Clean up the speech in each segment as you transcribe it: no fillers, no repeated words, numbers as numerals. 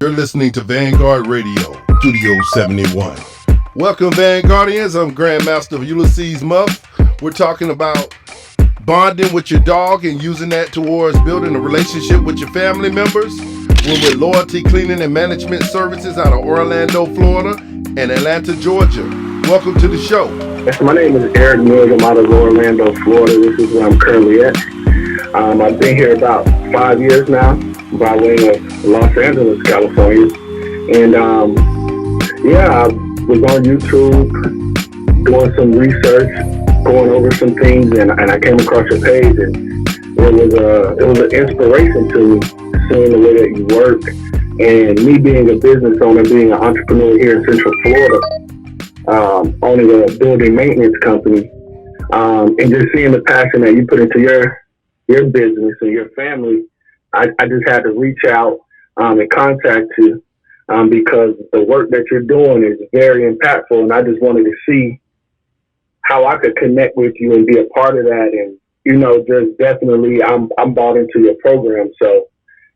You're listening to Vanguard Radio, Studio 71. Welcome, Vanguardians. I'm Grandmaster of Ulyseemuffjr. We're talking about bonding with your dog and using that towards building a relationship with your family members. We're with Loyalty Cleaning and Management Services out of Orlando, Florida, and Atlanta, Georgia. Welcome to the show. Yes, my name is Eric Mills. I'm out of Orlando, Florida. This is where I'm currently at. I've been here about 5 years now by way of Los Angeles, California. And I was on YouTube doing some research, going over some things, and I came across your page, and it was an inspiration to me, seeing the way that you work. And me being a business owner, being an entrepreneur here in Central Florida, owning a building maintenance company, and just seeing the passion that you put into your business and your family, I just had to reach out and contact you because the work that you're doing is very impactful, and I just wanted to see how I could connect with you and be a part of that. And just definitely, I'm bought into your program. So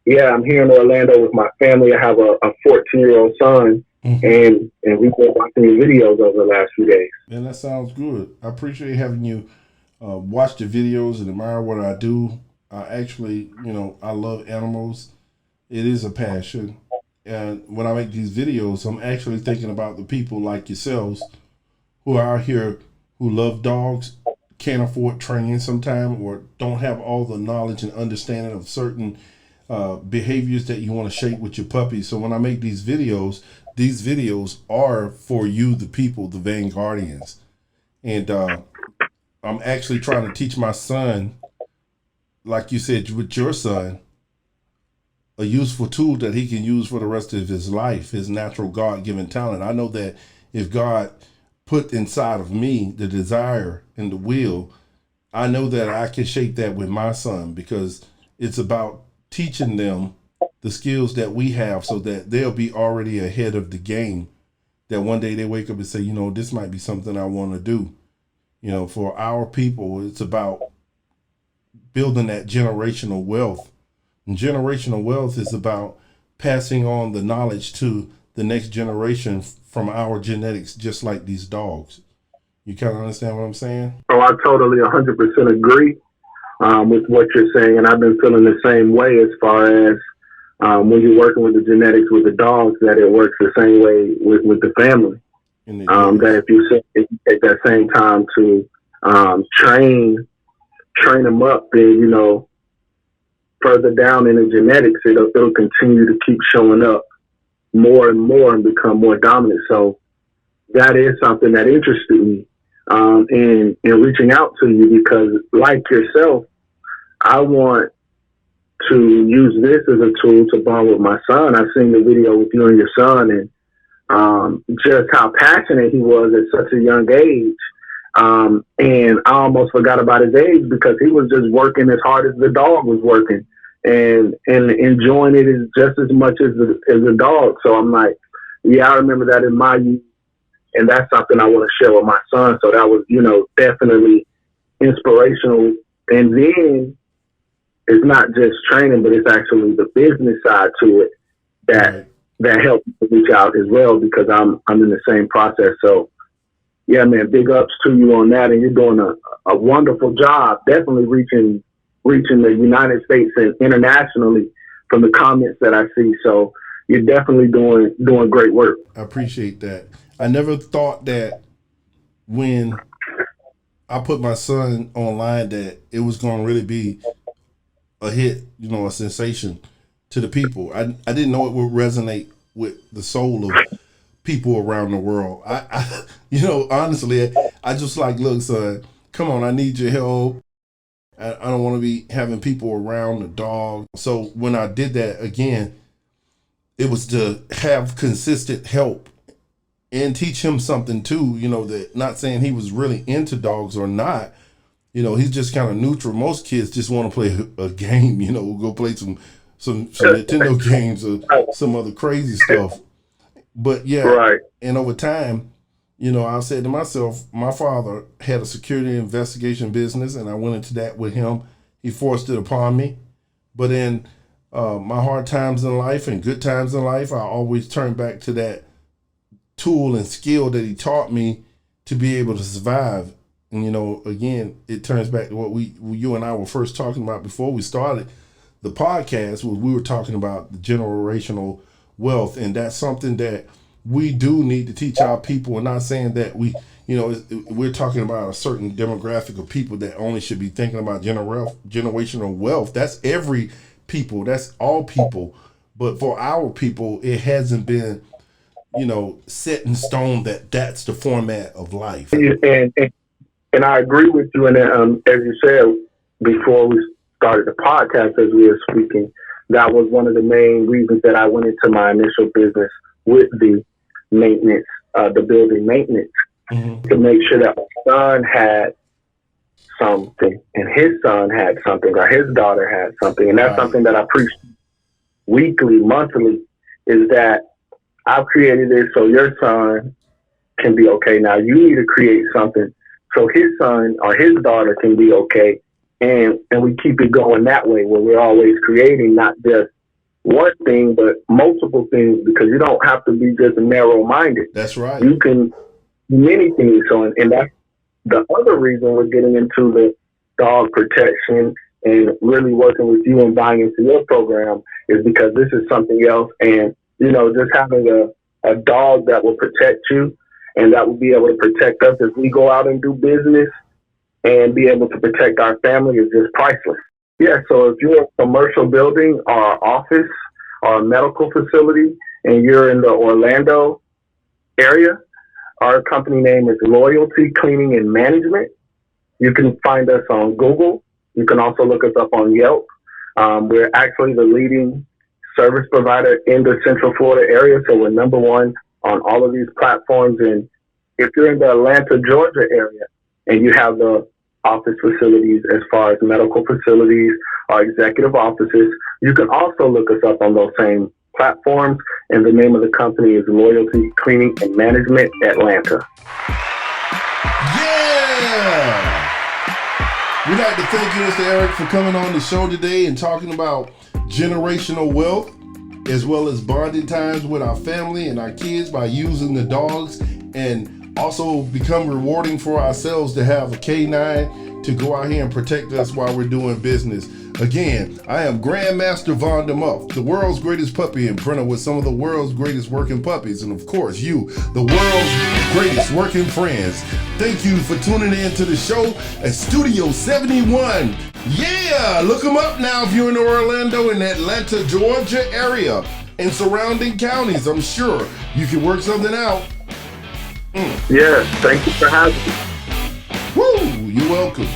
yeah, I'm here in Orlando with my family. I have a 14-year-old son. Mm-hmm. And we've been watching your videos over the last few days. And that sounds good. I appreciate having you watch the videos and admire what I do. I actually, I love animals. It is a passion. And when I make these videos, I'm actually thinking about the people like yourselves who are out here who love dogs, can't afford training sometime, or don't have all the knowledge and understanding of certain behaviors that you want to shape with your puppy. So when I make these videos are for you, the people, the Vanguardians. And I'm actually trying to teach my son, like you said, with your son, a useful tool that he can use for the rest of his life, his natural God-given talent. I know that if God put inside of me the desire and the will, I know that I can shape that with my son, because it's about teaching them the skills that we have so that they'll be already ahead of the game, that one day they wake up and say, this might be something I want to do. For our people, it's about building that generational wealth. And generational wealth is about passing on the knowledge to the next generation from our genetics, just like these dogs. You kind of understand what I'm saying? Oh, I totally 100% agree with what you're saying. And I've been feeling the same way as far as when you're working with the genetics with the dogs, that it works the same way with the family. That if you take that same time to train them up, then, further down in the genetics, it'll continue to keep showing up more and more and become more dominant. So that is something that interested me in reaching out to you, because like yourself, I want to use this as a tool to bond with my son. I've seen the video with you and your son, and just how passionate he was at such a young age. And I almost forgot about his age, because he was just working as hard as the dog was working, and enjoying it just as much as the dog. So I'm like, yeah, I remember that in my youth, and that's something I want to share with my son. So that was, definitely inspirational. And then it's not just training, but it's actually the business side to it that helped me reach out as well, because I'm in the same process. So yeah, man, big ups to you on that. And you're doing a wonderful job, definitely reaching the United States and internationally from the comments that I see. So you're definitely doing great work. I appreciate that. I never thought that when I put my son online that it was going to really be a hit, a sensation to the people. I didn't know it would resonate with the soul of people around the world. I honestly, I just like, look, son, come on, I need your help. I don't want to be having people around the dog. So when I did that again, it was to have consistent help and teach him something too, that, not saying he was really into dogs or not, he's just kind of neutral. Most kids just want to play a game, go play some Nintendo games or some other crazy stuff. But yeah, right. And over time, I said to myself, my father had a security investigation business, and I went into that with him. He forced it upon me. But then my hard times in life and good times in life, I always turn back to that tool and skill that he taught me to be able to survive. And again, it turns back to what you and I were first talking about before we started the podcast. Was we were talking about the generational wealth, and that's something that we do need to teach our people. We're not saying that we're talking about a certain demographic of people that only should be thinking about generational wealth. That's every people. That's all people. But for our people, it hasn't been, set in stone that that's the format of life. And I agree with you. And as you said before we started the podcast, as we were speaking, that was one of the main reasons that I went into my initial business with the maintenance, the building maintenance, to make sure that my son had something and his son had something or his daughter had something. And that's something that I preach weekly, monthly, is that I've created this so your son can be okay. Now you need to create something so his son or his daughter can be okay. And we keep it going that way, where we're always creating not just one thing, but multiple things, because you don't have to be just narrow-minded. That's right. You can do many things. So, and that's the other reason we're getting into the dog protection and really working with you and buying into your program, is because this is something else. And, just having a dog that will protect you and that will be able to protect us as we go out and do business and be able to protect our family is just priceless. Yeah, so if you're a commercial building or office or a medical facility and you're in the Orlando area, our company name is Loyalty Cleaning and Management. You can find us on Google. You can also look us up on Yelp. We're actually the leading service provider in the Central Florida area, so we're number one on all of these platforms. And if you're in the Atlanta, Georgia area, and you have the office facilities as far as medical facilities or executive offices, you can also look us up on those same platforms. And the name of the company is Loyalty Cleaning and Management Atlanta. Yeah! We'd like to thank you, Mr. Eric, for coming on the show today and talking about generational wealth, as well as bonding times with our family and our kids by using the dogs, and also become rewarding for ourselves to have a K9 to go out here and protect us while we're doing business. Again, I am Grandmaster Vanguardian, the world's greatest puppy imprinter with some of the world's greatest working puppies, and of course you, the world's greatest working friends. Thank you for tuning in to the show at Studio 71. Yeah, look them up now if you're in the Orlando and Atlanta, Georgia area and surrounding counties. I'm sure you can work something out. Yes, thank you for having me. Woo, you're welcome.